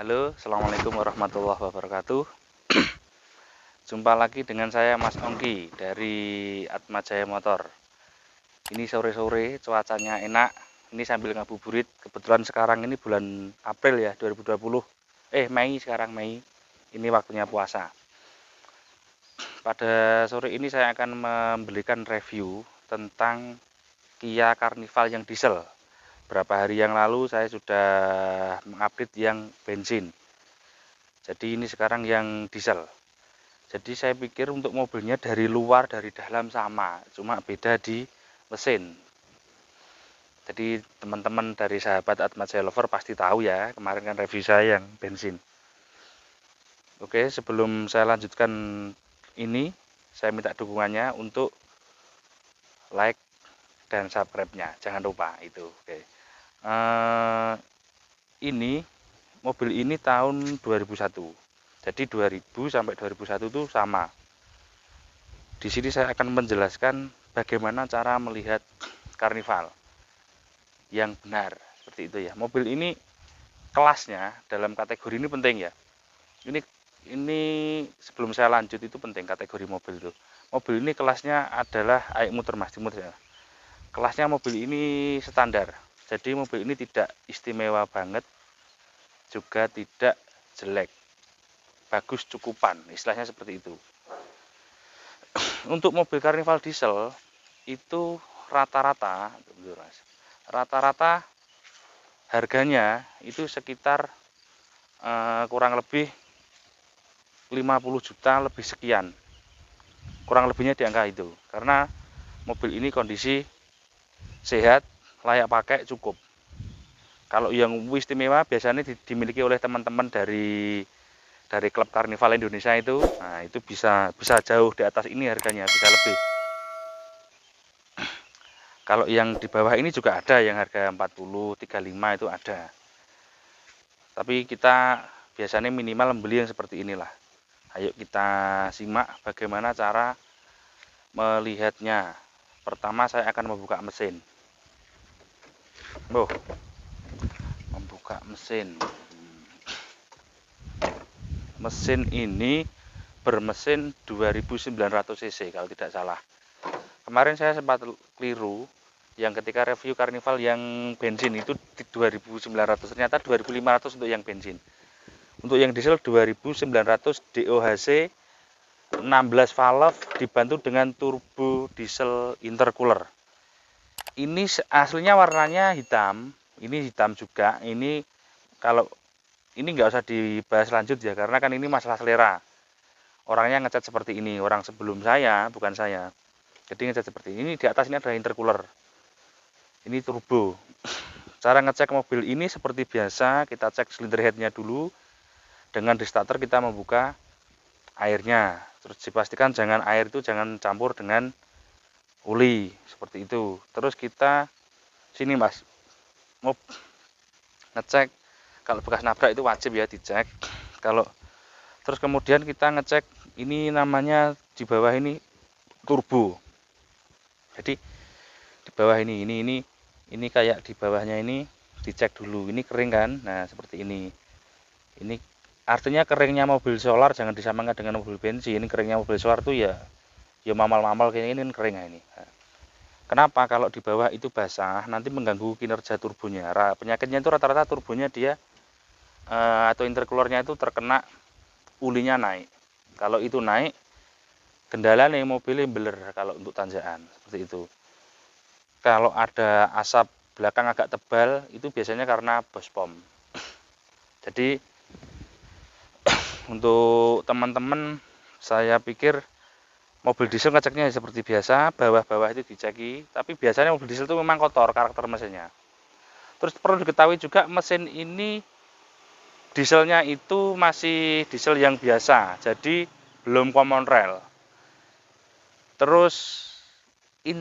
Halo, Assalamualaikum warahmatullahi wabarakatuh. Jumpa lagi dengan saya Mas Ongki dari Atma Jaya Motor. Ini sore-sore, cuacanya enak. Ini sambil ngabuburit. Kebetulan sekarang ini bulan April ya, 2020. Mei sekarang, Mei. Ini waktunya puasa. Pada sore ini saya akan memberikan review tentang Kia Carnival yang diesel. Beberapa hari yang lalu saya sudah mengupdate yang bensin. Jadi ini sekarang yang diesel. Jadi saya pikir untuk mobilnya dari luar, dari dalam sama, cuma beda di mesin. Jadi teman-teman dari sahabat Atma Jaya Lover pasti tahu ya, kemarin kan review saya yang bensin. Oke, sebelum saya lanjutkan ini, saya minta dukungannya untuk like dan subscribe-nya, jangan lupa itu. Oke. Ini mobil ini tahun 2001. Jadi 2000 sampai 2001 itu sama. Di sini saya akan menjelaskan bagaimana cara melihat Carnival yang benar, seperti itu ya. Mobil ini kelasnya dalam kategori ini penting ya. Ini sebelum saya lanjut itu penting kategori mobil itu. Mobil ini kelasnya adalah ayo muter Mas, muter ya. Kelasnya mobil ini standar. Jadi mobil ini tidak istimewa banget, juga tidak jelek. Bagus cukupan, istilahnya seperti itu. Untuk mobil Carnival diesel itu rata-rata harganya itu sekitar kurang lebih 50 juta lebih sekian. Kurang lebihnya di angka itu. Karena mobil ini kondisi sehat, layak pakai, cukup. Kalau yang istimewa biasanya dimiliki oleh teman-teman dari klub Carnival Indonesia itu, nah itu bisa jauh di atas ini harganya, bisa lebih. Kalau yang di bawah ini juga ada yang harga 40, 35 itu ada. Tapi kita biasanya minimal membeli yang seperti inilah. Ayo kita simak bagaimana cara melihatnya. Pertama saya akan membuka mesin. Membuka mesin. Mesin ini bermesin 2900 cc kalau tidak salah. Kemarin saya sempat keliru yang ketika review Carnival yang bensin itu di 2900, ternyata 2500 untuk yang bensin. Untuk yang diesel 2900 DOHC 16 valve dibantu dengan turbo diesel intercooler. Ini aslinya warnanya hitam, ini hitam juga. Ini kalau ini nggak usah dibahas lanjut ya, karena kan ini masalah selera. Orangnya ngecat seperti ini, orang sebelum saya, bukan saya. Jadi ngecat seperti ini. Di atas ini ada intercooler. Ini turbo. Cara ngecek mobil ini seperti biasa, kita cek silinder headnya dulu. Dengan di starter kita membuka airnya. Terus dipastikan air itu jangan campur dengan oli, seperti itu. Terus kita sini Mas, mau ngecek kalau bekas nabrak itu wajib ya dicek. Terus kemudian kita ngecek ini namanya di bawah ini turbo. Jadi di bawah ini kayak di bawahnya ini dicek dulu. Ini kering kan? Nah, seperti ini. Ini artinya keringnya mobil solar jangan disamakan dengan mobil bensin. Keringnya mobil solar tuh ya mamal-mamal kayak ini kering ini. Nah, kenapa? Kalau di bawah itu basah nanti mengganggu kinerja turbonya. Penyakitnya itu rata-rata turbonya dia atau intercoolernya itu terkena ulinya naik. Kalau itu naik, kendala nih mobilnya beler kalau untuk tanjakan seperti itu. Kalau ada asap belakang agak tebal itu biasanya karena bospom. Jadi untuk teman-teman saya pikir mobil diesel ngeceknya seperti biasa, bawah-bawah itu diceki. Tapi biasanya mobil diesel itu memang kotor karakter mesinnya. Terus perlu diketahui juga mesin ini dieselnya itu masih diesel yang biasa, jadi belum common rail. Terus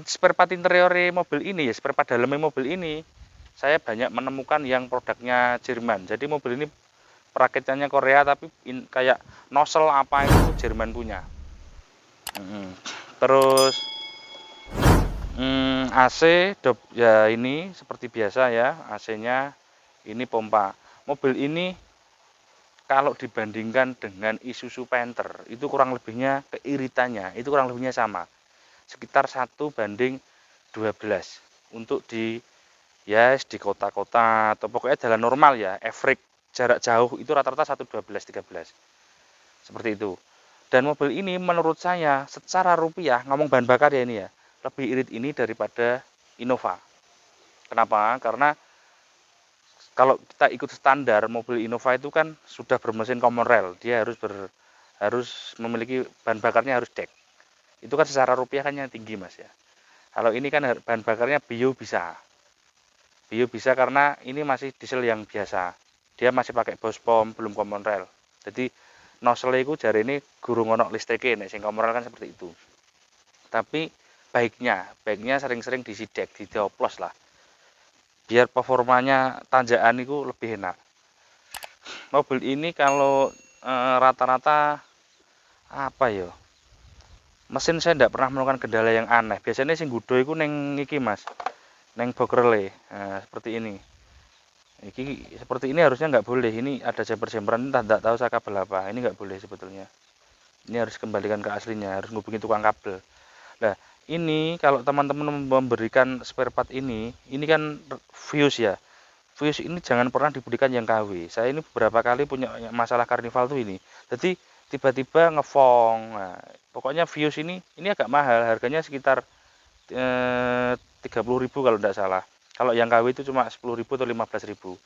spare part interior mobil ini ya, spare part dalamnya mobil ini saya banyak menemukan yang produknya Jerman. Jadi mobil ini perakitannya Korea tapi kayak nozzle apa itu Jerman punya. Terus AC ya ini seperti biasa ya, AC-nya ini pompa. Mobil ini kalau dibandingkan dengan Isuzu Panther itu kurang lebihnya keiritannya itu kurang lebihnya sama, sekitar 1:12 untuk di di kota-kota atau pokoknya jalan normal ya, average jarak jauh itu rata-rata 1:12, 1:13 seperti itu. Dan mobil ini menurut saya secara rupiah, ngomong bahan bakar ya ini ya, lebih irit ini daripada Innova. Kenapa? Karena kalau kita ikut standar mobil Innova itu kan sudah bermesin common rail, dia harus memiliki bahan bakarnya harus dek. Itu kan secara rupiah kan yang tinggi Mas ya. Kalau ini kan bahan bakarnya bio bisa. Bio bisa karena ini masih diesel yang biasa. Dia masih pakai Bospom, belum common rail. Jadi nozzle itu jari ini guru ngonok listriknya, sing common rail kan seperti itu. Tapi baiknya sering-sering disidek, dioplos lah. Biar performanya tanjakan itu lebih enak. Mobil ini kalau rata-rata apa ya? Mesin saya tidak pernah menemukan kendala yang aneh. Biasanya sing gudo itu neng iki Mas. Neng bokerle. Nah, seperti ini. Seperti ini harusnya nggak boleh. Ini ada jumper-jumperan, entah tidak tahu saya kabel apa. Ini nggak boleh sebetulnya. Ini harus kembalikan ke aslinya, harus ngubungi tukang kabel. Nah, ini kalau teman-teman memberikan spare part ini kan fuse ya. Fuse ini jangan pernah diberikan yang KW. Saya ini beberapa kali punya masalah karnival tuh ini. Jadi tiba-tiba ngefong. Nah, pokoknya fuse ini agak mahal, harganya sekitar 30.000 kalau tidak salah. Kalau yang KW itu cuma 10.000 atau 15.000.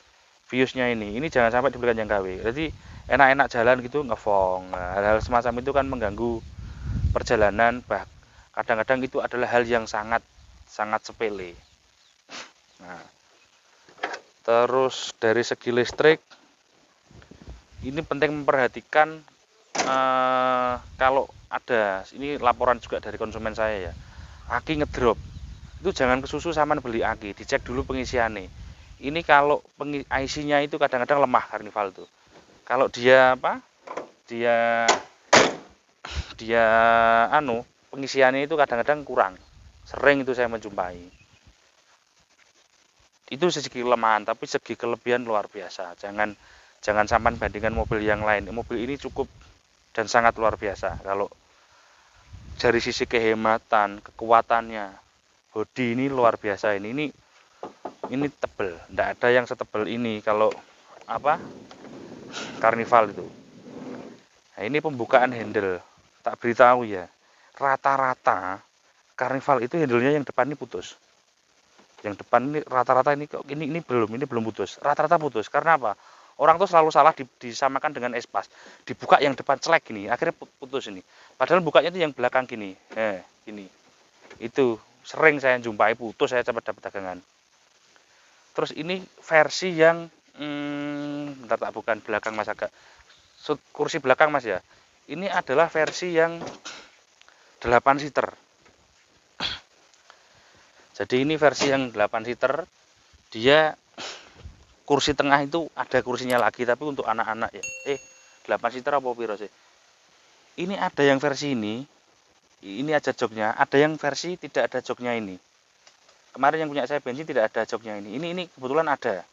Fuse-nya ini jangan sampai diberikan yang KW. Jadi enak-enak jalan gitu ngefong. Nah, hal-hal semacam itu kan mengganggu perjalanan. Kadang-kadang itu adalah hal yang sangat sepele. Nah, terus dari segi listrik ini penting memperhatikan kalau ada, ini laporan juga dari konsumen saya ya, aki ngedrop itu jangan kesusu sama beli aki, dicek dulu pengisiannya. Ini kalau IC-nya itu kadang-kadang lemah karnival tuh. Kalau dia pengisiannya itu kadang-kadang kurang. Sering itu saya menjumpai. Itu segi kelemahan, tapi segi kelebihan luar biasa. Jangan sampai bandingkan mobil yang lain. Mobil ini cukup dan sangat luar biasa. Kalau dari sisi kehematan, kekuatannya, bodi ini luar biasa. Ini tebel, tidak ada yang setebel ini kalau karnival itu. Nah, ini pembukaan handle, tak beritahu ya, rata-rata karnival itu handlenya yang depan ini putus. Yang depan ini rata-rata ini belum putus, rata-rata putus. Karena apa? Orang tuh selalu salah disamakan dengan espas. Dibuka yang depan celek gini, akhirnya putus ini. Padahal bukanya itu yang belakang gini. Gini. Itu sering saya jumpai putus, saya cepat dapat dagangan. Terus ini versi yang bentar tak bukan belakang Mas agak. Kursi belakang Mas ya. Ini adalah versi yang 8 seater. Jadi ini versi yang 8 seater. Dia kursi tengah itu ada kursinya lagi, tapi untuk anak-anak ya. 8 seater apa piro sih? Ini ada yang versi ini aja joknya, ada yang versi tidak ada joknya ini. Kemarin yang punya saya bensin tidak ada joknya ini. Ini kebetulan ada.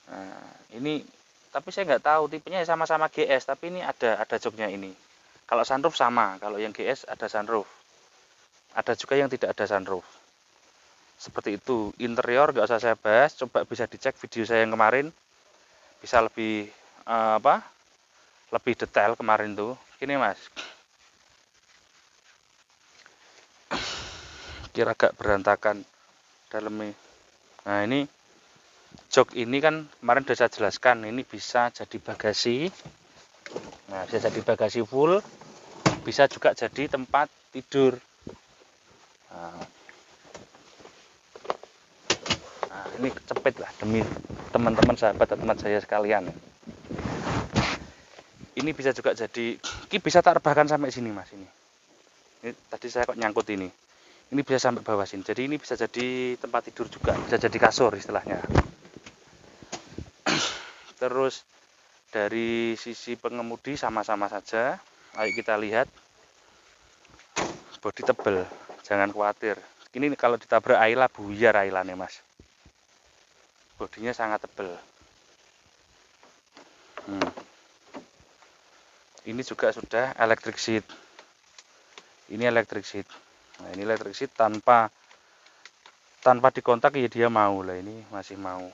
Nah, ini tapi saya nggak tahu tipenya sama-sama GS, tapi ini ada joknya ini. Kalau sunroof sama, kalau yang GS ada sunroof. Ada juga yang tidak ada sunroof. Seperti itu. Interior nggak usah saya bahas, coba bisa dicek video saya yang kemarin, bisa lebih lebih detail kemarin tuh. Gini Mas, kira agak berantakan dalamnya. Nah, ini jok ini kan kemarin sudah saya jelaskan, ini bisa jadi bagasi. Nah, bisa jadi bagasi full, bisa juga jadi tempat tidur. Nah, ini cepet lah demi teman-teman sahabat teman saya sekalian. Ini bisa juga jadi, ini bisa tak rebahkan sampai sini Mas ini. Ini tadi saya kok nyangkut ini. Ini bisa sampai bawah sini. Jadi ini bisa jadi tempat tidur juga, bisa jadi kasur istilahnya. Terus dari sisi pengemudi sama-sama saja. Ayo kita lihat. Bodi tebel, jangan khawatir. Ini kalau ditabrak Ayla buyar Aylanya Mas. Bodinya sangat tebal. Ini juga sudah electric seat. Ini electric seat. Nah, ini electric seat tanpa dikontak ya dia mau lah. Ini masih mau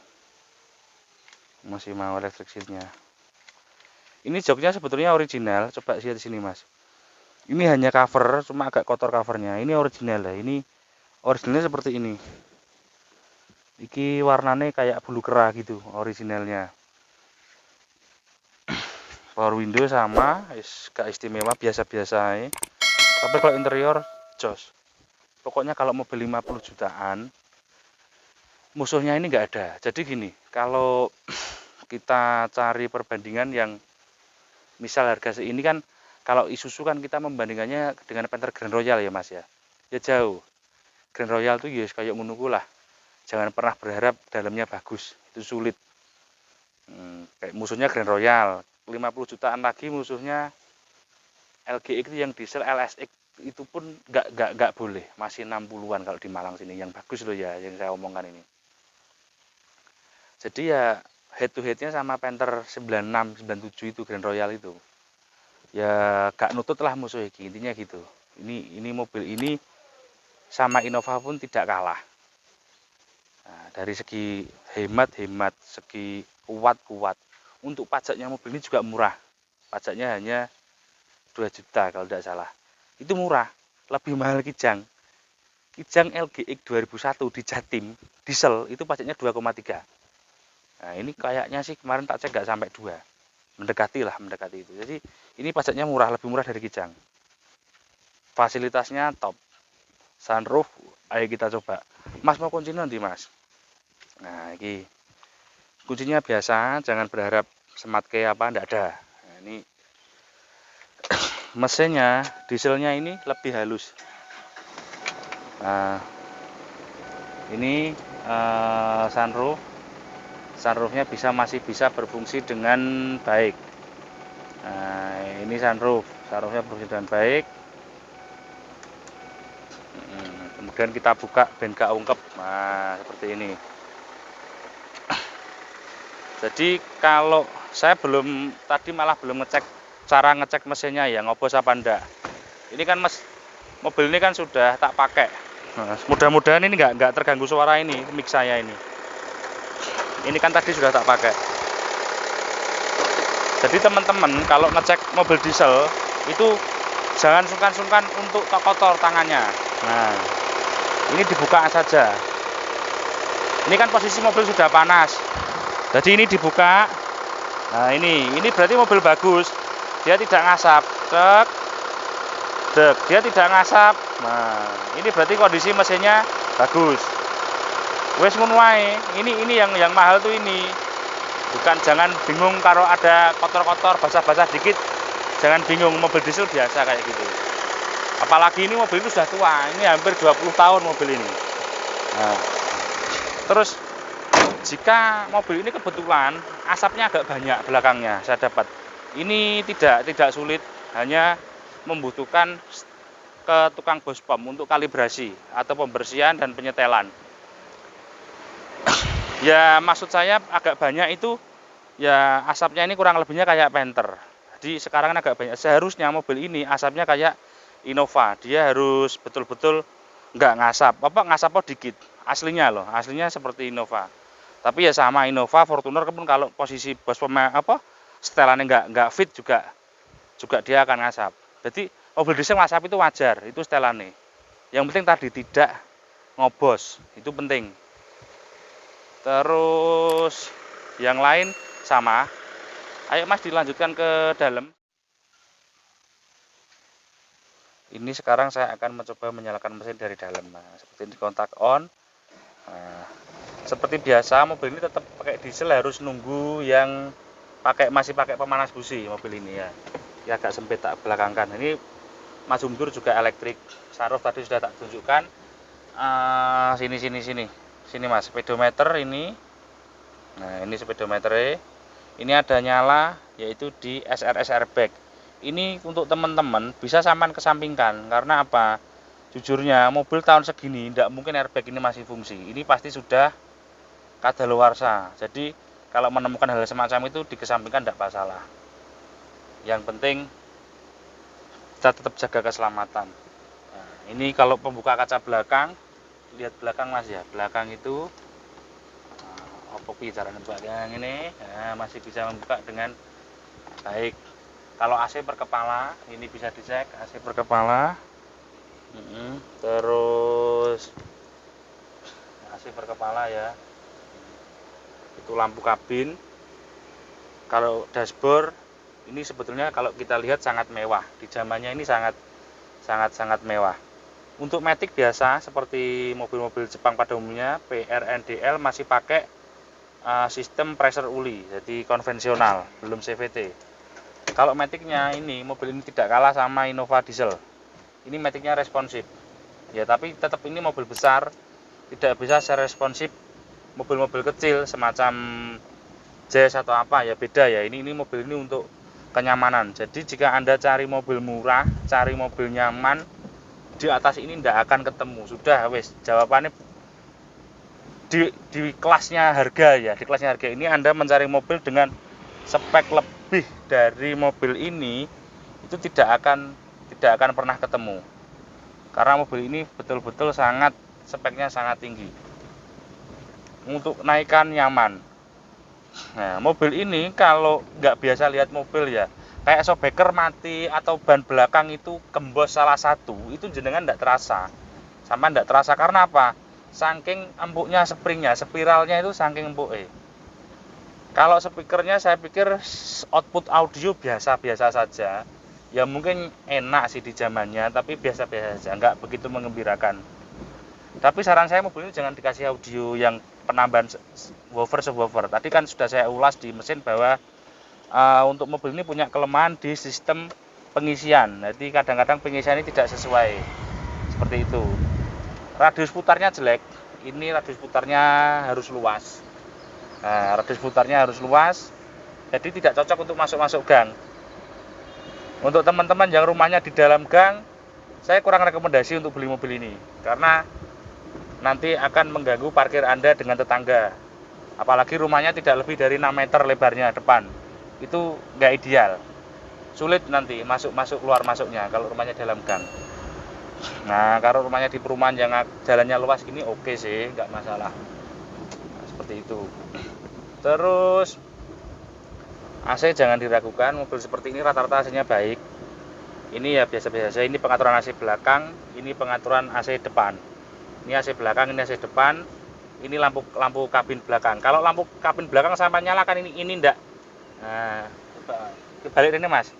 electric seatnya. Ini joknya sebetulnya original. Coba lihat di sini mas. Ini hanya cover, cuma agak kotor covernya. Ini original lah. Ini originalnya seperti ini. Iki warnanya kayak bulu kera gitu originalnya. Power window sama, gak istimewa, biasa-biasa. Tapi kalau interior jos. Pokoknya kalau mobil 50 jutaan musuhnya ini nggak ada. Jadi gini, kalau kita cari perbandingan yang misal harga ini kan, kalau Isuzu kan kita membandingkannya dengan Panther Grand Royal ya mas ya. Ya jauh. Grand Royal tuh ya kayak menunggu lah. Jangan pernah berharap dalamnya bagus, itu sulit. Kayak musuhnya Grand Royal, 50 jutaan lagi musuhnya LGX yang diesel LSX itu pun nggak boleh, masih 60-an kalau di Malang sini yang bagus loh ya yang saya omongkan ini. Jadi ya head to headnya sama Panther 96 97 itu Grand Royal itu ya gak nutut lah musuh ini, intinya gitu. Ini mobil ini sama Innova pun tidak kalah. Nah, dari segi hemat, segi kuat. Untuk pajaknya mobil ini juga murah. Pajaknya hanya 2 juta kalau tidak salah. Itu murah, lebih mahal Kijang. Kijang LGX 2001 di Jatim, diesel itu pajaknya 2,3. Nah, ini kayaknya sih kemarin tak cek nggak sampai 2. Mendekati itu. Jadi ini pajaknya murah, lebih murah dari Kijang. Fasilitasnya top. Sunroof, ayo kita coba. Mas mau kuncinya nanti mas. Nah, ini kuncinya biasa, jangan berharap smart kayak apa, enggak ada. Nah, ini mesinnya, dieselnya ini lebih halus. Nah, ini sunroofnya masih bisa berfungsi dengan baik. Nah, ini sunroofnya berfungsi dengan baik. Kemudian kita buka ben gak ungkep. Nah, seperti ini. Jadi kalau saya tadi malah belum ngecek cara ngecek mesinnya ya ngobos apa enggak. Ini kan mobil ini kan sudah tak pakai. Nah, mudah-mudahan ini nggak terganggu suara ini mic saya ini. Ini kan tadi sudah tak pakai. Jadi teman-teman kalau ngecek mobil diesel itu jangan sungkan-sungkan untuk kotor tangannya. Nah, ini dibuka saja. Ini kan posisi mobil sudah panas. Jadi ini dibuka. Nah, ini berarti mobil bagus. Dia tidak ngasap. Dia tidak ngasap. Nah, ini berarti kondisi mesinnya bagus. Wes ngono wae. Ini yang mahal tuh ini. Bukan, jangan bingung kalau ada kotor-kotor, basah-basah dikit. Jangan bingung, mobil diesel biasa kayak gitu. Apalagi ini mobil itu sudah tua. Ini hampir 20 tahun mobil ini. Nah, terus jika mobil ini kebetulan asapnya agak banyak belakangnya, saya dapat. Ini tidak sulit, hanya membutuhkan ke tukang bospom untuk kalibrasi atau pembersihan dan penyetelan. Ya maksud saya agak banyak itu ya asapnya ini kurang lebihnya kayak Panther. Jadi sekarang agak banyak. Seharusnya mobil ini asapnya kayak Innova. Dia harus betul-betul nggak ngasap. Ngasap dikit. Aslinya seperti Innova. Tapi ya sama Innova, Fortuner pun kalau posisi setelannya nggak fit juga dia akan ngasap. Jadi mobil diesel ngasap itu wajar, itu setelannya. Yang penting tadi tidak ngobos, itu penting. Terus yang lain sama. Ayo mas dilanjutkan ke dalam. Ini sekarang saya akan mencoba menyalakan mesin dari dalam. Nah, seperti ini kontak on. Nah, seperti biasa mobil ini tetap pakai diesel, harus nunggu yang masih pakai pemanas busi mobil ini ya. Ya agak sempit tak belakangkan. Ini maju mundur juga elektrik. Sunroof tadi sudah tak tunjukkan. Sini mas, speedometer ini. Nah, ini speedometernya. Ini ada nyala yaitu di SRS airbag. Ini untuk teman-teman bisa sampean kesampingkan karena apa? Jujurnya mobil tahun segini tidak mungkin airbag ini masih fungsi. Ini pasti sudah kadaluarsa. Jadi kalau menemukan hal semacam itu dikesampingkan tidak masalah. Yang penting kita tetap jaga keselamatan. Nah, ini kalau pembuka kaca belakang, lihat belakang Mas ya, belakang itu apa cara nembaknya ini, nah, masih bisa membuka dengan baik. Kalau AC per kepala, ini bisa dicek AC per kepala. Terus AC per kepala ya. Itu lampu kabin. Kalau dashboard ini sebetulnya kalau kita lihat sangat mewah. Di zamannya ini sangat mewah. Untuk Matic biasa seperti mobil-mobil Jepang pada umumnya, PRNDL masih pakai sistem pressure uli, jadi konvensional, belum CVT. Kalau Matic-nya ini, mobil ini tidak kalah sama Innova diesel. Ini Matic-nya responsif. Ya, tapi tetap ini mobil besar, tidak bisa seresponsif mobil-mobil kecil semacam Jazz atau apa ya, beda ya. Ini mobil ini untuk kenyamanan. Jadi jika Anda cari mobil murah, cari mobil nyaman, di atas ini tidak akan ketemu. Sudah wes, jawabannya di kelasnya harga ya. Di kelasnya harga ini Anda mencari mobil dengan spek lebih dari mobil ini itu tidak akan pernah ketemu. Karena mobil ini betul-betul speknya sangat tinggi. Untuk naikkan nyaman. Nah, mobil ini kalau nggak biasa lihat mobil ya, kayak shockbreaker mati atau ban belakang itu kembos salah satu, itu jenengan nggak terasa. Sama nggak terasa karena apa? Saking empuknya springnya, spiralnya itu saking empuk. Kalau speakernya saya pikir output audio biasa-biasa saja. Ya mungkin enak sih di zamannya, tapi biasa-biasa saja, nggak begitu mengembirakan. Tapi saran saya mobil ini jangan dikasih audio yang penambahan subwoofer. Tadi kan sudah saya ulas di mesin bahwa untuk mobil ini punya kelemahan di sistem pengisian. Jadi kadang-kadang pengisian ini tidak sesuai. Seperti itu. Radius putarnya jelek. Ini radius putarnya harus luas. Nah, radius putarnya harus luas. Jadi tidak cocok untuk masuk-masuk gang. Untuk teman-teman yang rumahnya di dalam gang, saya kurang rekomendasi untuk beli mobil ini karena nanti akan mengganggu parkir Anda dengan tetangga. Apalagi rumahnya tidak lebih dari 6 meter lebarnya depan. Itu nggak ideal. Sulit nanti masuk keluar masuknya kalau rumahnya dalam gang. Nah, kalau rumahnya di perumahan yang jalannya luas gini oke sih, nggak masalah. Nah, seperti itu. Terus AC jangan diragukan, mobil seperti ini rata-rata AC-nya baik. Ini ya biasa-biasa saja. Ini pengaturan AC belakang, ini pengaturan AC depan. Ini AC belakang, ini AC depan. Ini lampu kabin belakang. Kalau lampu kabin belakang sampai nyalakan ini enggak. Nah, kebalik ini Mas.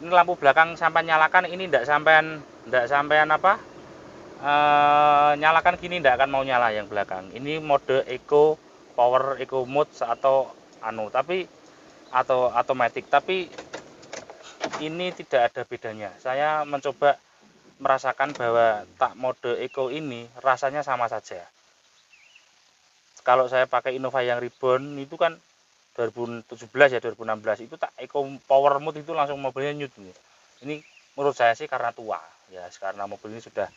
Ini lampu belakang sampai nyalakan ini enggak sampean apa? Nyalakan gini enggak akan mau nyala yang belakang. Ini mode eco power eco mode atau automatic, tapi ini tidak ada bedanya. Saya mencoba merasakan bahwa mode eco ini rasanya sama saja. Kalau saya pakai Innova yang Reborn itu kan 2017 ya 2016 itu eco power mode itu langsung mobilnya nyut. Ini menurut saya sih karena tua ya, karena mobil ini sudah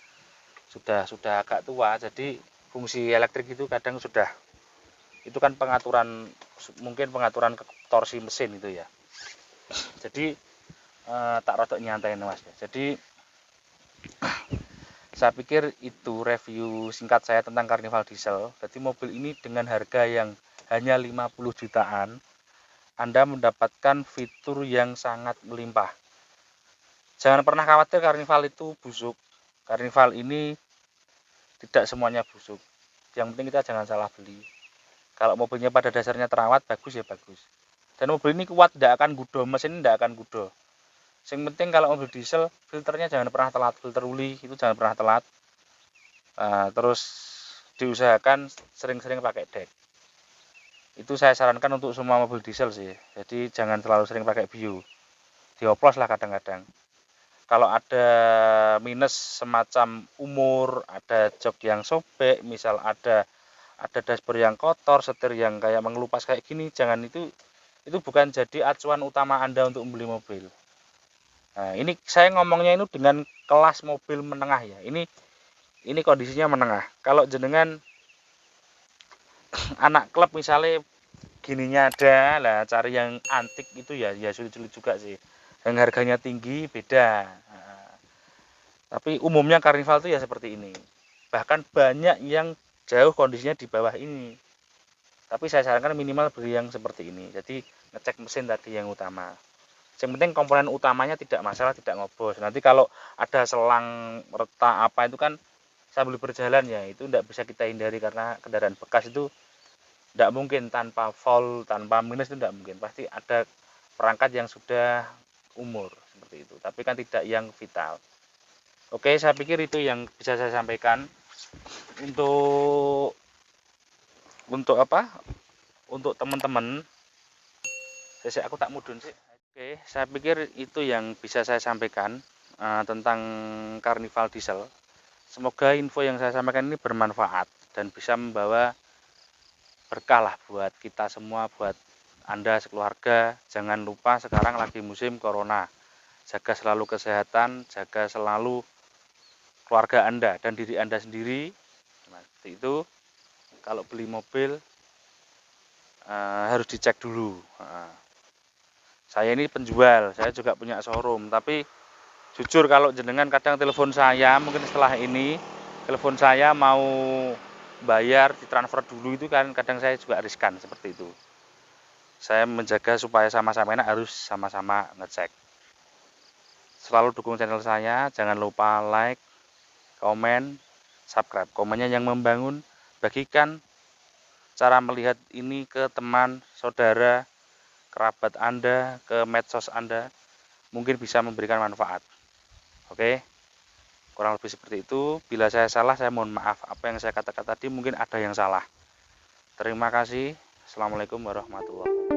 agak tua, jadi fungsi elektrik itu kadang sudah itu kan mungkin pengaturan torsi mesin itu ya. Jadi tak rotok nyantai Mas ya. Jadi saya pikir itu review singkat saya tentang Carnival diesel. Jadi mobil ini dengan harga yang hanya 50 jutaan Anda mendapatkan fitur yang sangat melimpah. Jangan pernah khawatir Carnival itu busuk. Carnival ini tidak semuanya busuk. Yang penting kita jangan salah beli. Kalau mobilnya pada dasarnya terawat, bagus ya bagus. Dan mobil ini kuat, tidak akan gudo, mesin tidak akan gudo. Yang penting kalau mobil diesel, filternya jangan pernah telat, filter uli itu jangan pernah telat. Terus diusahakan sering-sering pakai dek. Itu saya sarankan untuk semua mobil diesel sih. Jadi jangan terlalu sering pakai bio. Dioplos lah kadang-kadang. Kalau ada minus semacam umur, ada jok yang sobek, misal ada dashboard yang kotor, setir yang kayak mengelupas kayak gini, jangan itu bukan jadi acuan utama Anda untuk membeli mobil. Nah, ini saya ngomongnya ini dengan kelas mobil menengah ya. Ini kondisinya menengah. Kalau jenengan anak klub misalnya gininya ada lah, cari yang antik itu ya sulit-sulit juga sih. Yang harganya tinggi beda. Nah, tapi umumnya karnival itu ya seperti ini. Bahkan banyak yang jauh kondisinya di bawah ini. Tapi saya sarankan minimal beli yang seperti ini. Jadi ngecek mesin tadi yang utama. Yang penting komponen utamanya tidak masalah, tidak ngobos. Nanti kalau ada selang retak apa itu kan sambil berjalan ya, itu tidak bisa kita hindari karena kendaraan bekas itu tidak mungkin tanpa volt, tanpa minus itu tidak mungkin. Pasti ada perangkat yang sudah umur seperti itu. Tapi kan tidak yang vital. Oke, saya pikir itu yang bisa saya sampaikan untuk apa? Untuk teman-teman. Saya aku tak mudun sih. Oke, saya pikir itu yang bisa saya sampaikan tentang karnival diesel. Semoga info yang saya sampaikan ini bermanfaat dan bisa membawa berkah lah buat kita semua, buat Anda sekeluarga. Jangan lupa sekarang lagi musim corona. Jaga selalu kesehatan, jaga selalu keluarga Anda dan diri Anda sendiri. Nah, seperti itu. Kalau beli mobil harus dicek dulu. Saya ini penjual, saya juga punya showroom, tapi jujur kalau jenengan kadang telepon saya, mungkin setelah ini telepon saya mau bayar ditransfer dulu itu kan kadang saya juga riskan seperti itu. Saya menjaga supaya sama-sama enak harus sama-sama ngecek. Selalu dukung channel saya, jangan lupa like, komen, subscribe. Komennya yang membangun, bagikan cara melihat ini ke teman, saudara, kerabat Anda, ke medsos Anda, mungkin bisa memberikan manfaat. Oke, kurang lebih seperti itu. Bila saya salah, saya mohon maaf. Apa yang saya katakan tadi mungkin ada yang salah. Terima kasih. Assalamualaikum warahmatullahi wabarakatuh.